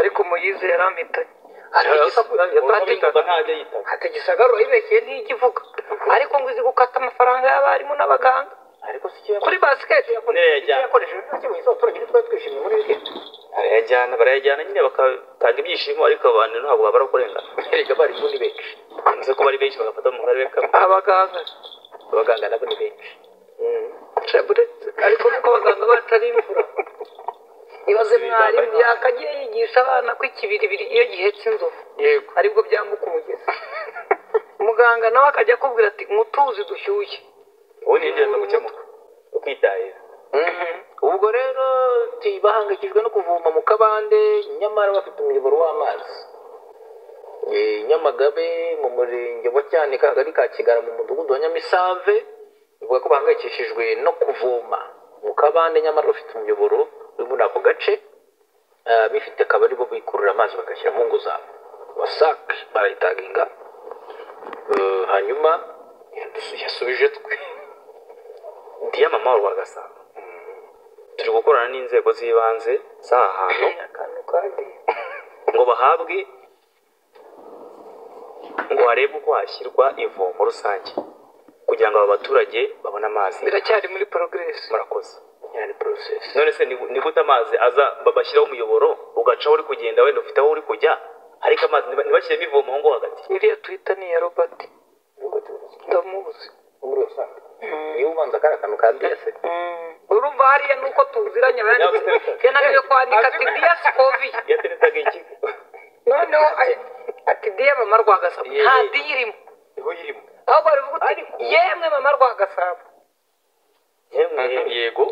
ariko muyize yarampitanye ati gisagara urayibekeye ntiyikivuga ariko ngo izi gukata amafaranga y'abarimu n'abaganga ariko si cyo kuri basiketi yakoresheje ntacyo mu abaturage twari twishimiye muri weekend barayajyana nyine bakatanga ibyishimo ariko abantu ntabwo babara kurengana erega abarimu ni benshi nzi ko bari benshi bagafata mu mubare kamwe abaganga nabo ni benshi ariko nuko abaganga bacu ari imfura ibaze mwarimu yakagiye yigisha abana ko ikibiribiri iyo gihetse inzovu yego aribwo byambuka umugezi muganga nawe akajya akubwira ati mutuzi dushyushye ubu ni ingendo gukemuka ukitahira ubwo rero bahangayikijwe no kuvoma mu kabande nyamara bafite umuyoboro w'amazi Nyamagabe mu murenge wa Cyanika akagari ka Kigara mu mudugudu wa Nyamisave bivuga ko bahangayikishijwe no kuvoma mu kabande nyamara bafite umuyoboro uri muri ako gace bifite akabari bo bikurura amazi bagashyira mu ngo zabo wasake barayitaginga hanyuma yasubije twe ndiye mama wa Rwagasabo turi gukorana n'inzego z'ibanze z'aha hantu ngo bahabwe ngo harebe uko hashyirwa ivomo rusange kugira ngo aba baturage babone amazi biracyari muri progress murakoze yani process none se ni gute amazi aza babashyiraho umuyoboro ugaca uri kugenda wenda ufite aho uri kujya ariko amazi ntibashyiremo ivomo ngo hagati iriya Twitter ni ya Robert ndamuzi muri rusange niyo ubanza kari akantu ka DS urumva hariya nuko tuziranye abandi naniwe kwandika ati DS Covid yateretaga iki noneho ati diye mama Rwagasabo nta dirimo aho bari vuga ati yemwe mama Rwagasabo yego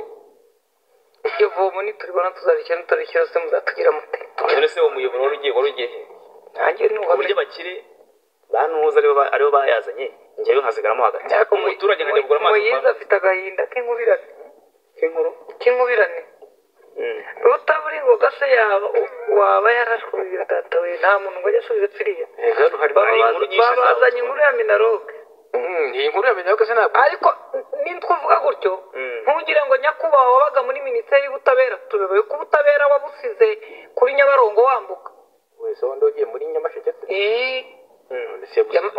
iyo vomo ni turibona tuzabikira tutarikira se muzatugira mute none se umuyoboro warugiye nanjye nuha buryo bakire banuza aribo bayazanye njyewe nkazigaramo hagati ariko umuturage nkajya kugura amazi muyiza afite agahinda k'inkubirane rutaburi ngo gase yaba waba yarashubira datawe nta muntu ngo ajya asubiza tsiriya babazanye inkuru ya Minaroke iyi nkuru ya Minaroke se ntabwo ariko nitwavuga gutyo ntugire ngo nyakubahwa wabaga muri minisiteri y'ubutabera tubebaye ko ubutabera wabusize kuri Nyabarongo wambuka wese wandi ugiye muri Nyamasheke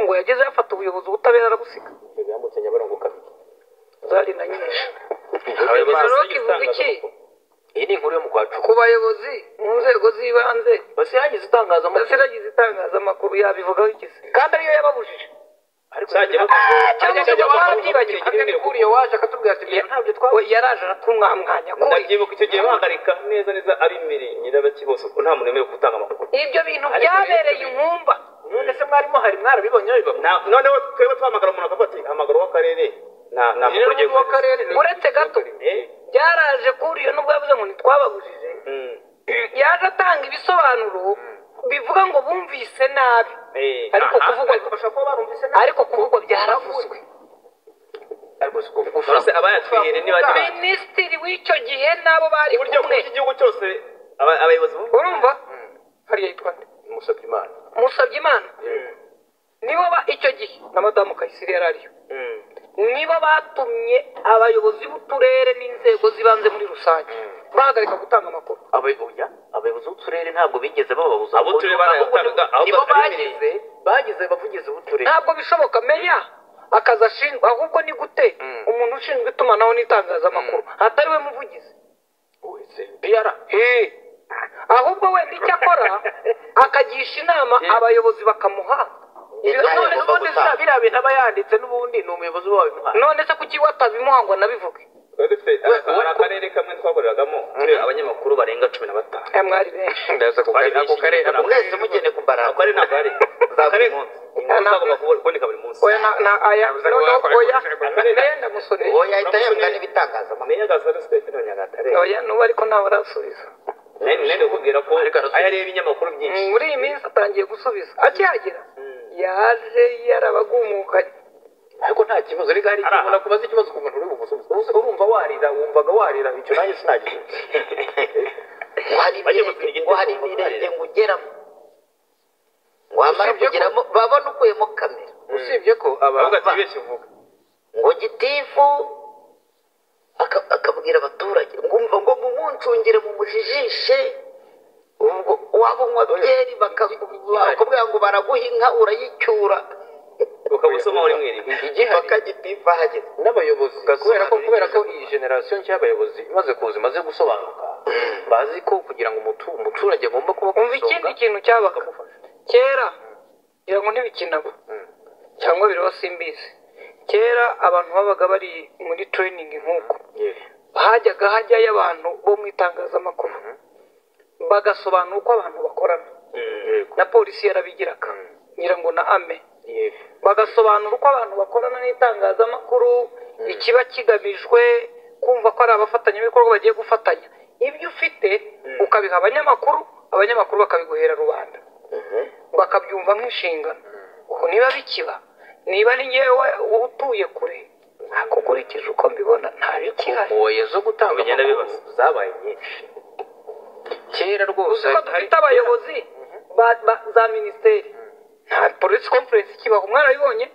ngo yageze yafata ubuyobozi ubutabera arabusiga yambutse Nyabarongo kabiri zari na nyinshi Minaroke ivuga iki iyi ni inkuru yo mu kwacu ku bayobozi mu nzego z'ibanze basiragize itangazamakuru yabivugaho ikize kandi ariyo yababujije ariko cyangwa waje akatubwira ati ntabyo twawe yaraje aratumwamwanya ndabyibuka icyo gihe bahagarika neza ari imbere nyirabaki bose ko nta muntu wemerewe gutanga amakuru ibyo bintu byabereye inkumba none se mwarimo hari mwarabibonye noneho twebwe twahamagara umuntu akavuga ati hamagara w'akarere nta makuru w'akarere uretse gato byaraje kuri iyo nubwo yavuze ngo ntitwababujije yaje atanga ibisobanuro bivuga ngo bumvise nabi ariko kuvugwa byaravuzwe minisitiri w'icyo gihe nabo bari kumwe igihugu cyose abayobozi urumva hariya yitwa nde Musabyimana nibo icyo gihe na madamu Kayisire yari ariyo nibo batumye abayobozi b'uturere n'inzego zibanze muri rusange bahagarika gutanga amakuru abayobozi b'uturere ntabwo bigeze bababuza abo turere barayatangaga nibo bagize bavugize b'uturere ntabwo bishoboka meya akaza ashinzwe ahubwo ni gute umuntu ushinzwe itumanaho n'itangazamakuru atari we muvugizi ahubwo wenda icyo akora akagisha inama abayobozi bakamuha biriya bintu aba yanditse n'ubundi ni umuyobozi wabimuha none se kuki watabimuha ngo nabivuge akarere kamwe twakoreragamo abanyamakuru barenga 15 mwari benshi ako karere mwese mugende kumbara akarere ntabwo ari akarere ntabwo kuboneka buri munsi oya ndamusoneye oya ahita yembwa n'ibitangazamakuru meya gasare state no Nyagatare oya nuba ariko ntawe arasubiza nende kubwira ko ayareba ibinyamakuru byinshi muri iyi minsi atangiye gusubiza akihagera yaje yarabagumukanye ariko nta kibazo rega hari igihe umuntu akubaza ikibazo ku muntu uri buvuze urumva wumvaga warira icyo nanjye sinagize hari imirenge ngo ugeramo wamara kugeramo babona ukuyemo kamera usibye ko abavuga ati bese uvuga ngo gitifu akabwira abaturage ngumva ngo mumuncungire mumujijishe ubwo waba unywa byeri bakakubwira ngo baraguha inka urayicyura ukabusoma uri mwiriwe bakagitipa hageze n'abayobozi kubera ko iyi generasiyo nshya y'abayobozi imaze kuza imaze gusobanuka bazi ko kugira ngo umuturage agomba kuba ku umva ikindi kintu cyabaga kera ngira ngo ntibikinaba cyangwa biriho simbizi kera abantu babaga bari muri training nk'uko hajyayo abantu bo mu itangazamakuru bagasobanura uko abantu bakorana na polisi yarabigiraga ngira ngo na ame bagasobanura uko abantu bakorana n'itangazamakuru ikiba kigamijwe kumva ko ari abafatanyabikorwa bagiye gufatanya ibyo ufite ukabiha abanyamakuru bakabiguhera rubanda bakabyumva nk'inshingano ubu niba bikiba niba ni ngewe utuye kure ntabwo ukurikije uko mbibona nta bikihari oya zo gutanga amakuru zabaye nyinshi kera rwose uzi ko dufite abayobozi za minisiteri nta polisi conference kibaho mwarabibonye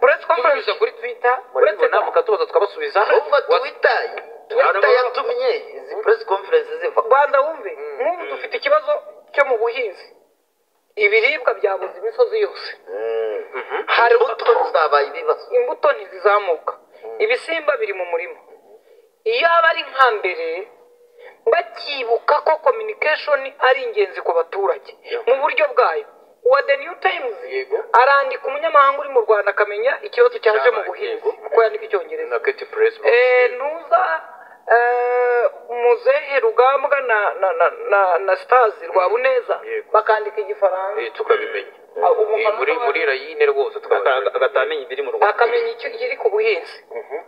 press conference kuri twitter murabibona mukatubaza twabasubiza ahubwo twitter yatumye izi press conference ziva Rwanda wumve nk'ubu dufite ikibazo cyo mu buhinzi ibiribwa byabuze imisozi yose hari imbuto zabaye ibibazo imbuto ntizizamuka ibisimba biri mu murima iyo aba ari nka mbere bakibuka ko communication ari ingenzi ku baturage mu buryo bwayo wa The New Times arandika umunyamahanga uri mu Rwanda akamenya ikibazo cyaje mu buhinzi kuko yandika icyongereza ntuza muzehe rugambwa na Stars Rwabuneza bakandika igifaransa tukabimenya muri rayine rwose agatamenya ibiri mu Rwanda akamenya icyo kiri ku buhinzi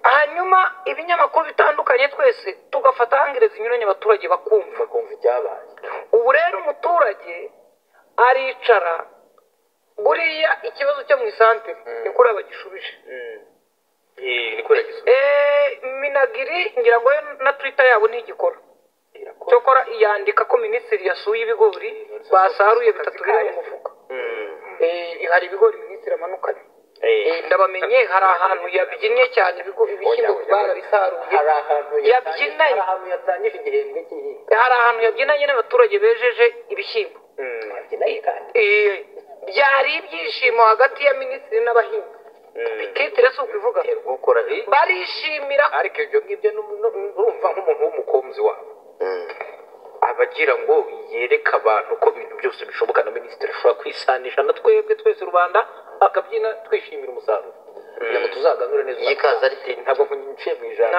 hanyuma ibinyamakuru bitandukanye twese tugafata hangire zinyuranye abaturage bakumva ibyabaye ubu rero umuturage aricara buriya ikibazo cyo mu isantere ni kuri abagishubije minagiri ngira ngo na twitter yabo ntigikora cyokora iyandika ko minisitiri yasuye ibigori basaruye 3 biri mu mufuka hari ibigori minisitiri amanukanye ndabamenye hari ahantu yabyinnye cyane ibishyimbo barabisaruye yabyinanye hari ahantu yabyinanye n'abaturage bejeje ibishyimbo byari ibyishimo hagati ya minisitiri n'abahinzi bititire si ukuvuga barishimira ariko ibyo ngibyo urumva nk'umuntu w'umukomzi wabo abagira ngo yereke abantu ko ibintu byose bishoboka na minisitiri ashobora kwisanisha na twebwe twese rubanda akabyina twishimira umusaruro kugira ngo tuzaganure neza yikaza ari ntabwo nciye mu ijana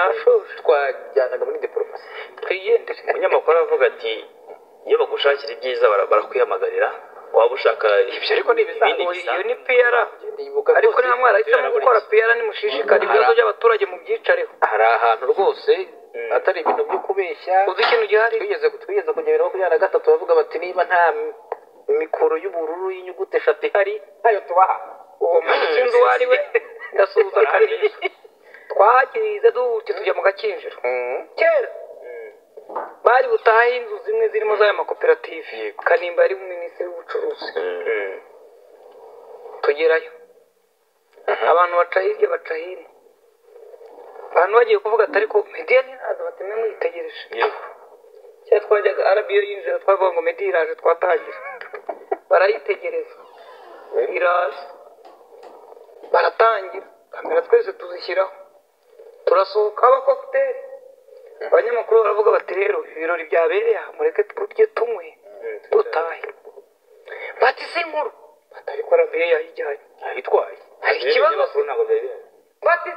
twajyanaga muri diplomasi twiyendere umunyamakuru avuga ati iyo bagushakira ibyiza barakwihamagarira waba ushaka ibyo ariko ni ibisanzwe iyo ni PR ariko niba mwarahisemo gukora PR nimushishikara ibibazo by'abaturage mu byicareho hari ahantu rwose atari ibintu byo kubeshya uzi ikintu gihari twigeze kugera 23 bavuga bati niba nta mikoro y'ubururu y'inyuguti 3 ihari ntayo tubaha uwo munsi wari we ndasuhuza kanisa twagize duke tujya mu gakinjiro kera bari butahe inzu zimwe zirimo z'aya makoperative Kanimba yari minisitiri w'ubucuruzi tugerayo abantu baca hirya baca hino abantu bagiye kuvuga atari ko media niraza batemwe mwitegereje cyangwa twajyaga arabiyo yinjira twavuga ngo media iraje twatangira barayitegereza iraza baratangira kamera twese tuzishyiraho turasohoka abakokuteri abanyamakuru baravuga bati rero ibirori byabereye aha mureke turye tunywe dutahe bati si nkuru batari ko arabiyo yayijyanye yayitwaye hari ikibazo bati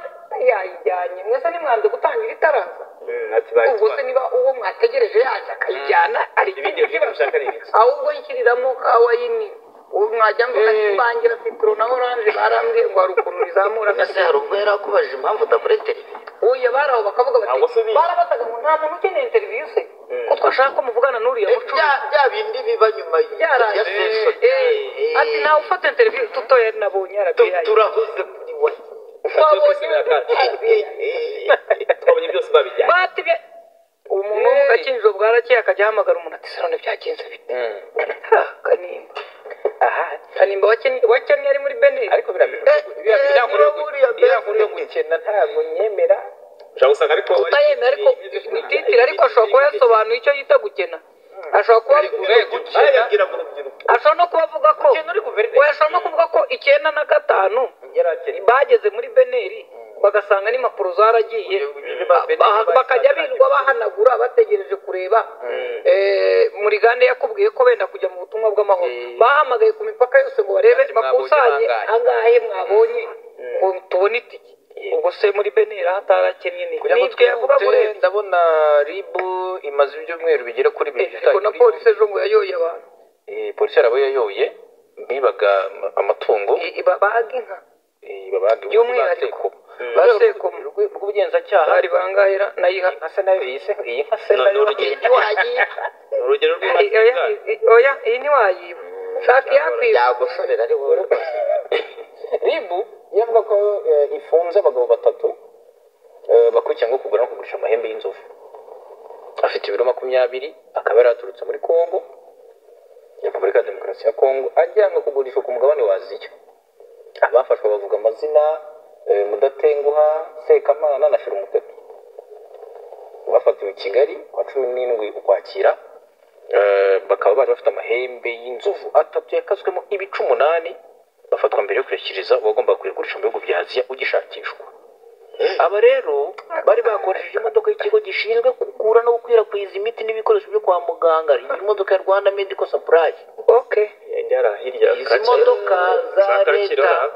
yayijyanye mwese nimwanze gutangira itaraza ubwo se niba uwo mwategereje yaje akayijyana ari ibindi kibazo ahubwo yikiriramo kawayini ubu mwajya mbangira fitro na orange barambwiye ngo hari ukuntu bizamura ese hari ubwo yarakubajije impamvu udakora interview oya baraho bakavuga bati barabataga ngo nta muntu ukeneye interview se ko twashaka ko muvugana n'uriya mucuruzi bya bindi biba nyuma ya session ati nawe ufata interview tutoya nabonye arabiye turahuze kuri we twabonye byose babijyanye bati umuntu mu gakinjiro bwarakeye akajya ahamagara umuntu ati none byagenze bite Kanimba Kanimba wakennye ari muri Benin ariko biriya nkuru yo gukena ntabwo nyemera ushaka usanga ariko utayemera ariko ni titire ariko ashobora kuba yasobanuye icyo yita gukena ashobora kuba yabwira mu rubyiruko ashobora no kubavuga ko ashobora no kuvuga ko 95 bageze muri beneri bagasanga n'impapuro zaragiye bakajya birirwa bahanagura bategereje kureba muri gande yakubwiye ko benda kujya mu butumwa bw'amahoro bahamagaye ku mipaka yose ngo barebe bakusanye angahe mwabonye ngo tubone itike ubwo se muri beneri hatarakennye n'ibyo yavuga muri ndabona ribu imaze ibyumweru bigera kuri bibiri ariko na polisi ejo ngo yayoye abantu polisi yarabo yayoye bibaga amatungo babaga inka babaga by'umwihariko baseko rw'ubugenzacyaha bari bangahera nayiha ase nayo yise iyi nka se nayo urugero oya iyi ntiwayiba shaka yakwiba yagusorera ari wowe ribu yavuga ko ifunze abagabo batatu bakurikiranyweho kugura no kugurisha amahembe y'inzovu afite ibiro 20 akaba yaraturutse muri Kongo Repubulika ya Demokarasi ya Kongo ajyanwe kugurishwa ku mugabane wa Aziya abafashwe bavuga amazina Mudatenguha Sekamana na Shirumuteto bafatiwe i Kigali kwa 17 ukwakira bakaba bari bafite amahembe y'inzovu atatu yakaswemo ibice 8 bafatwa mbere yo kuyashyikiriza uwagomba kuyagurisha mu bihugu bya Aziya ugishakishwa aba rero bari bakoresheje imodoka y'ikigo gishinzwe kugura no gukwirakwiza imiti n'ibikoresho byo kwa muganga imodoka ya Rwanda Medical Supply izi modoka za leta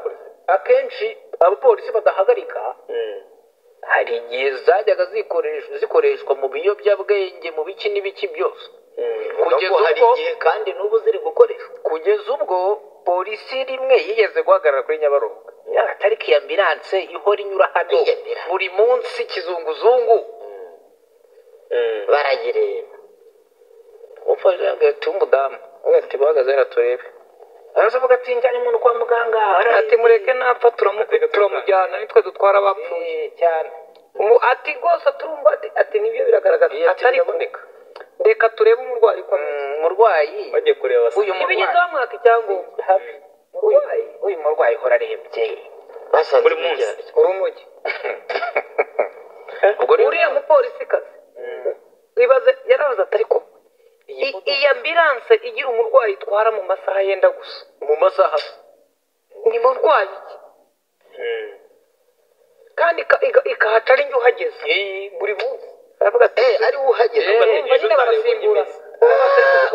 akenshi abapolisi badahagarika hari igihe zajyaga zikoreshwa mu biyobyabwenge mu biki n'ibiki byose kugeza ubwo kandi n'ubu ziri gukoreshwa kugeza ubwo polisi rimwe yigeze guhagarara kuri Nyabarongo tariki ya ambulance ihora inyura hano buri munsi kizunguzungu baragireba ufashe agati umudamu agati bahagaze araturebe aravuga ati njyanye umuntu kwa muganga ati mureke napfa turamujyana nitwe dutwara abapfuye cyane ati rwose turumva ati nibyo biragaragaza atari kuboneka reka turebe umurwayi ko umurwayi bagiye kureba uyu murwayi bamwaka icyangombwa uyu murwayi hora arembye buri munsi urumogi uriya mupolisi kazi wibaze yarabaza atari ko iyi ambulance igira umurwayi itwara mu masaha yenda gusa mu masaha ni murwayi kandi ikahaca ari njye uhageze buri munsi aravuga ati ari uhageze nyine barasimbura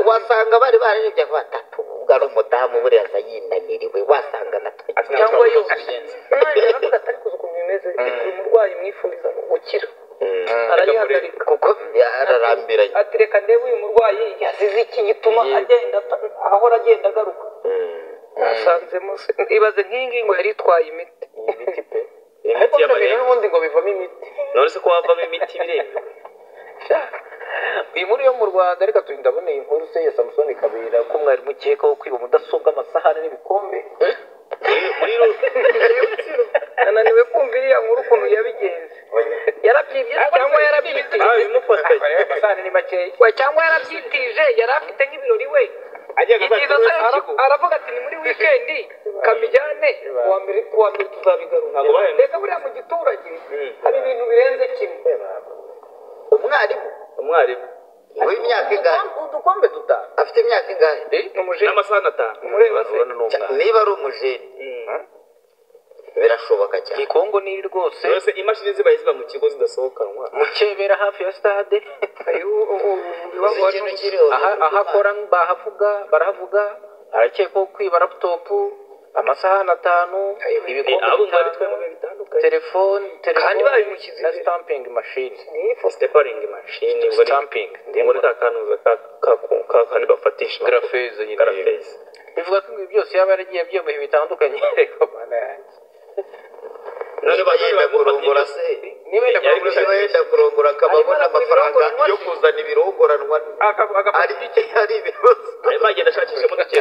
wasanga bari bararebye batatu ubwo ari umudamu buriya aza yinaniriwe wasanga natwe cyangwa yose aravuga atari kuza ukuntu bimeze umurwayi mwifuriza gukira arayihagarika kuko yararambiranye ati reka ndebe uyu murwayi yazize iki gituma agenda ahora agenda agaruka asanzemo ibaze nk'ingi ngo yari itwaye imiti imiti y'amahembe n'ubundi ngo bivamo imiti none se ko havamo imiti biremewe iyi nkuru yo mu Rwanda reka ndaboneye inkuru se ya Samson Kabera ko mwari mukekaho kwiba mudasobwa amasahani n'ibikombe muri ananiwe kumva iriya nkuru ukuntu yabigenze yarabyibye cyangwa yarabyitije amasahani ni makeya cyangwa yarabyitije yari afite nk'ibirori we aravuga ati ni muri wikendi kamijyane kuwa mbere tuzabigaruka reka buriya mu giturage hari ibintu birenze kimwe umwarimu w'imyaka ingahe udukombe dutanu afite imyaka ingahe n'amasahani 5 mureba se niba ari umujeni birashoboka cyane Kongo ni rwose yose imashini zibaye ziba mu kigo zidasohokanwa mukebera hafi ya stade ahakora barahavuga arakekwaho kwiba laptop amasahani 5 ibikombe telefone kandi babimukize na stamping machine stamping machine stamping muri kakanuza kandi bafatisha graphize bivuga ko ibi byose yaba yaragiye byo mu bihe bitandukanye reko mana yanjye none bagenda kurongora se niba yenda kurongora akababona amafaranga yo kuzana ibirongoranwa ari ibibazo bagenda ashakisha mu duke